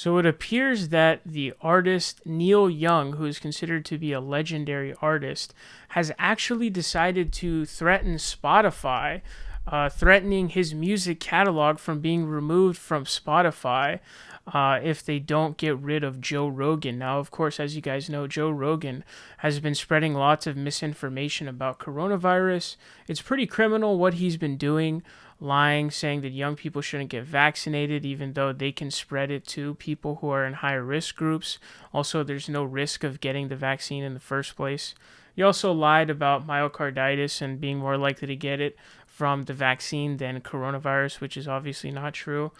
So it appears that the artist Neil Young, who is considered to be a legendary artist, has actually decided to threaten Spotify, threatening his music catalog from being removed from Spotify if they don't get rid of Joe Rogan. Now, of course, as you guys know, Joe Rogan has been spreading lots of misinformation about coronavirus. It's pretty criminal what he's been doing, lying, saying that young people shouldn't get vaccinated, even though they can spread it to people who are in higher risk groups. Also, there's no risk of getting the vaccine in the first place. He also lied about myocarditis and being more likely to get it from the vaccine than coronavirus, which is obviously not true.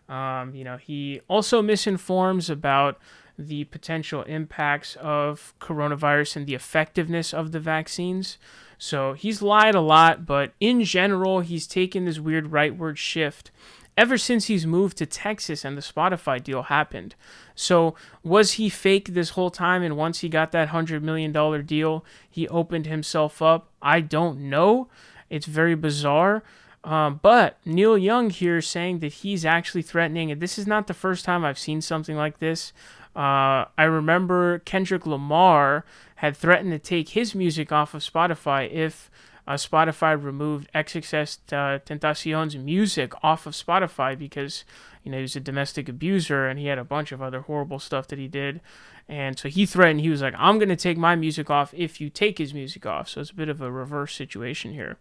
He also misinforms about the potential impacts of coronavirus and the effectiveness of the vaccines. So he's lied a lot, but in general, he's taken this weird rightward shift ever since he's moved to Texas and the Spotify deal happened. So was he fake this whole time, and once he got that $100 million deal, he opened himself up? I don't know. It's very bizarre. But Neil Young here is saying that he's actually threatening, and this is not the first time I've seen something like this. I remember Kendrick Lamar had threatened to take his music off of Spotify if Spotify removed XXS Tentacion's music off of Spotify because, he was a domestic abuser and he had a bunch of other horrible stuff that he did. And so he threatened, he was like, I'm going to take my music off if you take his music off. So it's a bit of a reverse situation here.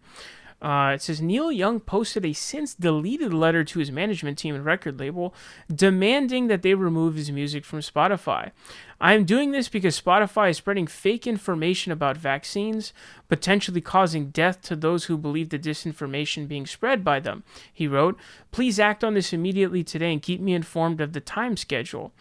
It says Neil Young posted a since deleted letter to his management team and record label demanding that they remove his music from Spotify. I am doing this because Spotify is spreading fake information about vaccines, potentially causing death to those who believe the disinformation being spread by them. He wrote, please act on this immediately today and keep me informed of the time schedule.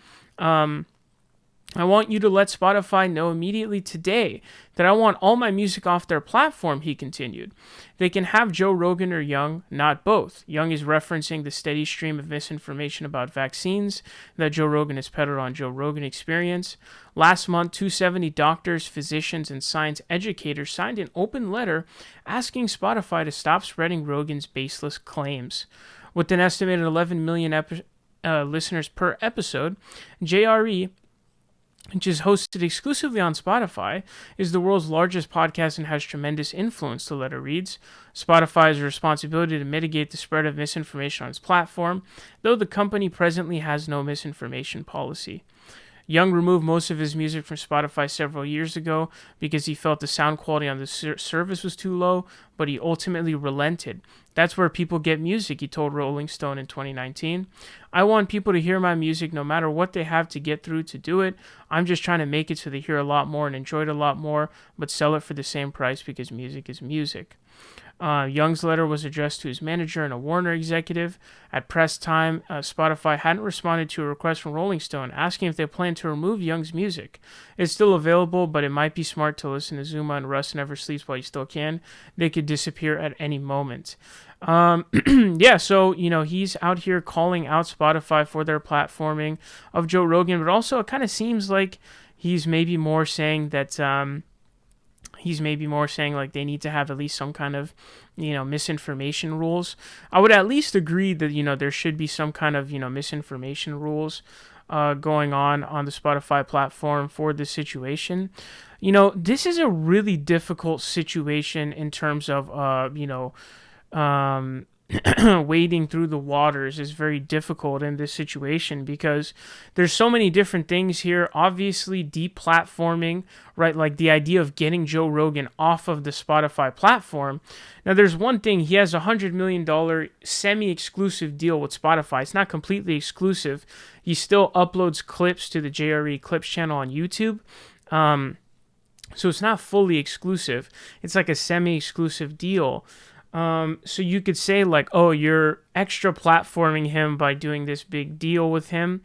I want you to let Spotify know immediately today that I want all my music off their platform, he continued. They can have Joe Rogan or Young, not both. Young is referencing the steady stream of misinformation about vaccines that Joe Rogan has peddled on Joe Rogan Experience. Last month, 270 doctors, physicians, and science educators signed an open letter asking Spotify to stop spreading Rogan's baseless claims. With an estimated 11 million listeners per episode, JRE, which is hosted exclusively on Spotify, is the world's largest podcast and has tremendous influence, the letter reads. Spotify has a responsibility to mitigate the spread of misinformation on its platform, though the company presently has no misinformation policy. Young removed most of his music from Spotify several years ago because he felt the sound quality on the service was too low, but he ultimately relented. That's where people get music, he told Rolling Stone in 2019. I want people to hear my music no matter what they have to get through to do it. I'm just trying to make it so they hear a lot more and enjoy it a lot more, but sell it for the same price because music is music. Young's letter was addressed to his manager and a Warner executive. At press time, Spotify hadn't responded to a request from Rolling Stone asking if they plan to remove Young's music. It's still available, but it might be smart to listen to Zuma and Russ Never Sleeps while you still can. They could disappear at any moment. Yeah, so, he's out here calling out Spotify for their platforming of Joe Rogan, but also it kind of seems like he's maybe more saying that... like they need to have at least some kind of, misinformation rules. I would at least agree that, there should be some kind of, misinformation rules going on the Spotify platform for this situation. This is a really difficult situation in terms of, wading through the waters is very difficult in this situation because there's so many different things here. Obviously, deplatforming, right? Like the idea of getting Joe Rogan off of the Spotify platform. Now, there's one thing. He has a $100 million semi-exclusive deal with Spotify. It's not completely exclusive. He still uploads clips to the JRE Clips channel on YouTube. So it's not fully exclusive. It's like a semi-exclusive deal. So you could say like, oh, you're extra platforming him by doing this big deal with him.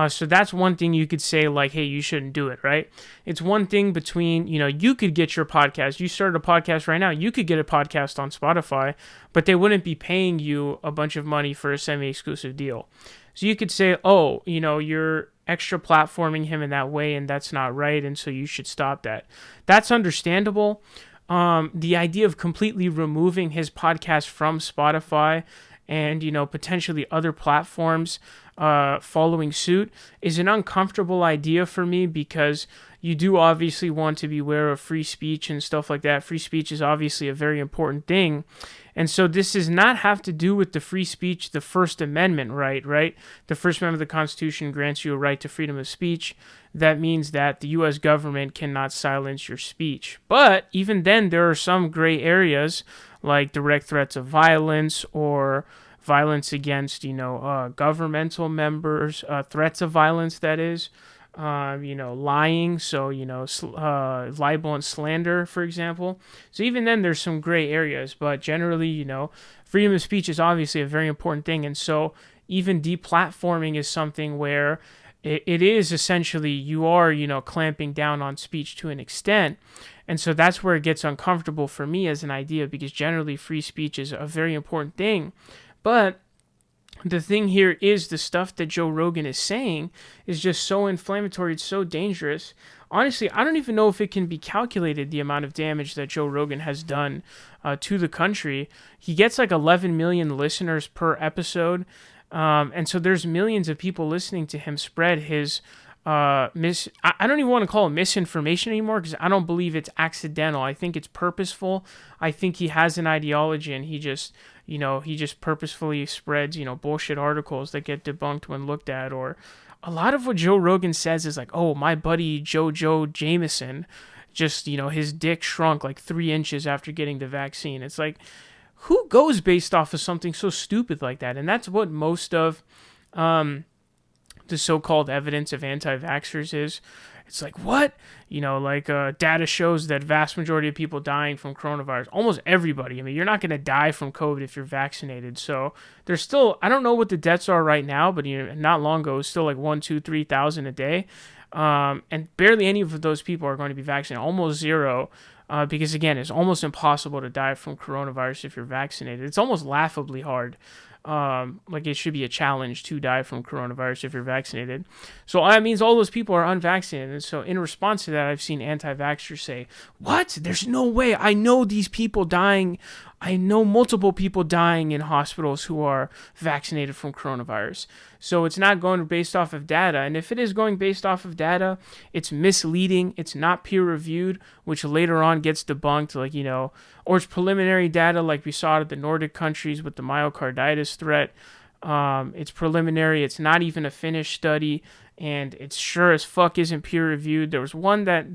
So that's one thing you could say like, hey, you shouldn't do it, right? It's one thing between, you could get your podcast. You started a podcast right now. You could get a podcast on Spotify, but they wouldn't be paying you a bunch of money for a semi-exclusive deal. So you could say, oh, you're extra platforming him in that way, and that's not right, and so you should stop that. That's understandable. The idea of completely removing his podcast from Spotify and, potentially other platforms, following suit is an uncomfortable idea for me, because you do obviously want to be aware of free speech and stuff like that. Free speech is obviously a very important thing. And so this does not have to do with the free speech, the First Amendment right? The First Amendment of the Constitution grants you a right to freedom of speech. That means that the U.S. government cannot silence your speech. But even then, there are some gray areas, like direct threats of violence or violence against, governmental members, threats of violence, that is, lying. So, libel and slander, for example. So even then, there's some gray areas. But generally, freedom of speech is obviously a very important thing. And so even deplatforming is something where it is essentially, you are, clamping down on speech to an extent. And so that's where it gets uncomfortable for me as an idea, because generally free speech is a very important thing. But the thing here is, the stuff that Joe Rogan is saying is just so inflammatory. It's so dangerous. Honestly, I don't even know if it can be calculated, the amount of damage that Joe Rogan has done to the country. He gets like 11 million listeners per episode. And so there's millions of people listening to him spread his I don't even want to call it misinformation anymore, because I don't believe it's accidental. I think it's purposeful. I think he has an ideology, and he just purposefully spreads, bullshit articles that get debunked when looked at. Or a lot of what Joe Rogan says is like, oh, my buddy Joe Jameson, just, his dick shrunk like 3 inches after getting the vaccine. It's like, who goes based off of something so stupid like that? And that's what most of the so-called evidence of anti-vaxxers is. It's like, what? Data shows that vast majority of people dying from coronavirus, almost everybody. I mean, you're not going to die from COVID if you're vaccinated. So there's still, I don't know what the deaths are right now, but not long ago, it was still like 1, 2, 3,000 a day. And barely any of those people are going to be vaccinated, almost zero. Because again, it's almost impossible to die from coronavirus if you're vaccinated. It's almost laughably hard. Like it should be a challenge to die from coronavirus if you're vaccinated. So that means all those people are unvaccinated. And so in response to that, I've seen anti-vaxxers say, what? There's no way. I know these people dying. I know multiple people dying in hospitals who are vaccinated from coronavirus. So it's not going based off of data. And if it is going based off of data, it's misleading. It's not peer-reviewed, which later on gets debunked, or it's preliminary data like we saw at the Nordic countries with the myocarditis threat. It's preliminary. It's not even a finished study. And it's sure as fuck isn't peer-reviewed. There was one that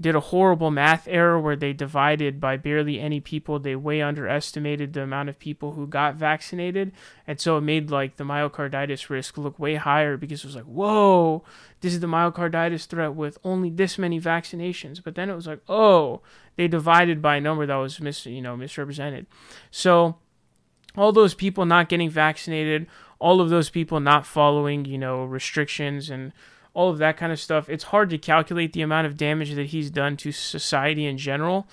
did a horrible math error where they divided by barely any people. They way underestimated the amount of people who got vaccinated. And so it made like the myocarditis risk look way higher, because it was like, whoa, this is the myocarditis threat with only this many vaccinations. But then it was like, oh, they divided by a number that was misrepresented. So all those people not getting vaccinated, all of those people not following, restrictions and all of that kind of stuff, it's hard to calculate the amount of damage that he's done to society in general.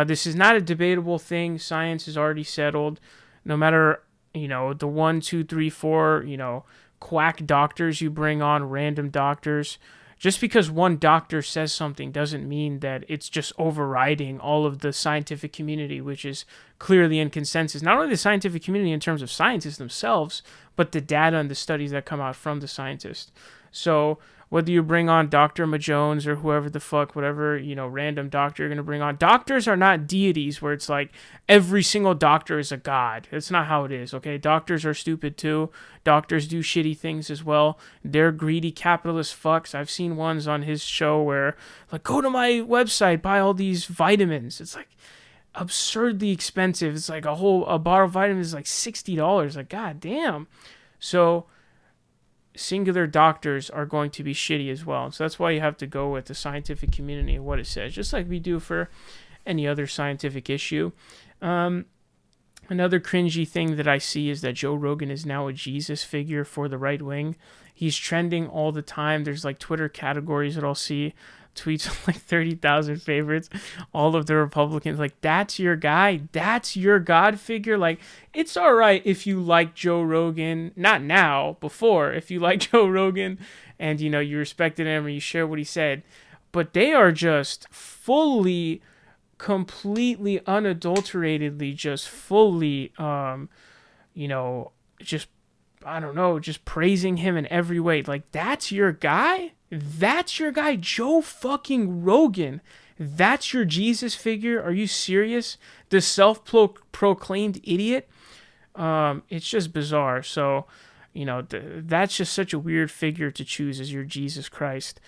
This is not a debatable thing. Science is already settled. No matter, the 1, 2, 3, 4, quack doctors you bring on, random doctors. Just because one doctor says something doesn't mean that it's just overriding all of the scientific community, which is clearly in consensus. Not only the scientific community in terms of scientists themselves, but the data and the studies that come out from the scientists. So whether you bring on Dr. Majones or whoever the fuck, whatever, random doctor you're going to bring on, doctors are not deities where it's like every single doctor is a god. That's not how it is, okay? Doctors are stupid too. Doctors do shitty things as well. They're greedy capitalist fucks. I've seen ones on his show where, like, go to my website, buy all these vitamins. It's like absurdly expensive. It's like a bottle of vitamins is like $60. Like, god damn. So singular doctors are going to be shitty as well. So that's why you have to go with the scientific community and what it says, just like we do for any other scientific issue. Another cringy thing that I see is that Joe Rogan is now a Jesus figure for the right wing. He's trending all the time. There's like Twitter categories that I'll see tweets with like 30,000 favorites. All of the Republicans, like, that's your guy? That's your God figure? Like, it's all right if you like Joe Rogan, not now, before, if you like Joe Rogan and, you respected him or you share what he said, but they are just fully, completely, unadulteratedly, just fully, just I don't know, just praising him in every way. Like, that's your guy? That's your guy, Joe fucking Rogan. That's your Jesus figure? Are you serious? The self-proclaimed idiot? It's just bizarre. So, that's just such a weird figure to choose as your Jesus Christ.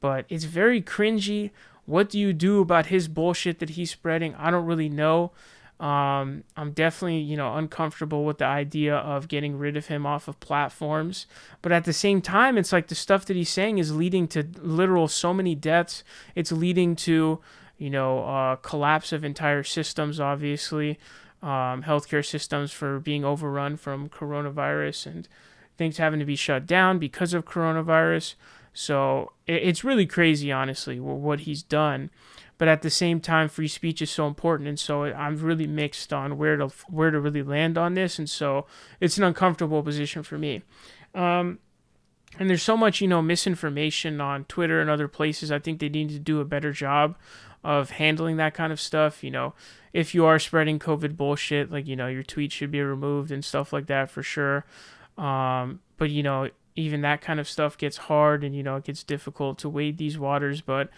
But it's very cringy. What do you do about his bullshit that he's spreading? I don't really know. I'm definitely, uncomfortable with the idea of getting rid of him off of platforms. But at the same time, it's like the stuff that he's saying is leading to literal so many deaths. It's leading to, collapse of entire systems, obviously. Healthcare systems for being overrun from coronavirus and things having to be shut down because of coronavirus. So it's really crazy, honestly, what he's done. But at the same time, free speech is so important, and so I'm really mixed on where to really land on this, and so it's an uncomfortable position for me. And there's so much, misinformation on Twitter and other places. I think they need to do a better job of handling that kind of stuff. If you are spreading COVID bullshit, like, your tweet should be removed and stuff like that for sure. But, even that kind of stuff gets hard and, it gets difficult to wade these waters. But,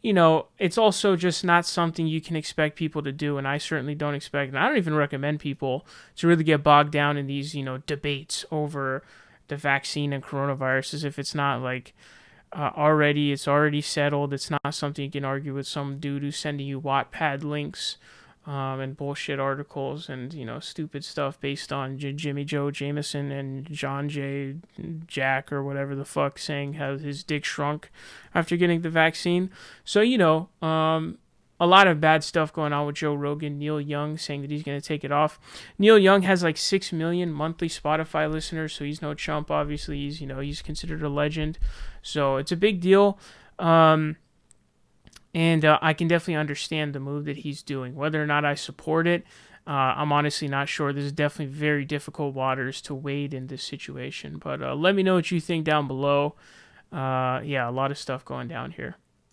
it's also just not something you can expect people to do. And I certainly don't expect, and I don't even recommend people to really get bogged down in these, debates over the vaccine and coronavirus, as if it's not like it's already settled. It's not something you can argue with some dude who's sending you Wattpad links and bullshit articles and, stupid stuff based on Jimmy Joe Jameson and John J. Jack or whatever the fuck saying how his dick shrunk after getting the vaccine. So, a lot of bad stuff going on with Joe Rogan. Neil Young saying that he's going to take it off. Neil Young has like 6 million monthly Spotify listeners, so he's no chump. Obviously, he's considered a legend. So it's a big deal. And I can definitely understand the move that he's doing. Whether or not I support it, I'm honestly not sure. This is definitely very difficult waters to wade in this situation. But let me know what you think down below. A lot of stuff going down here.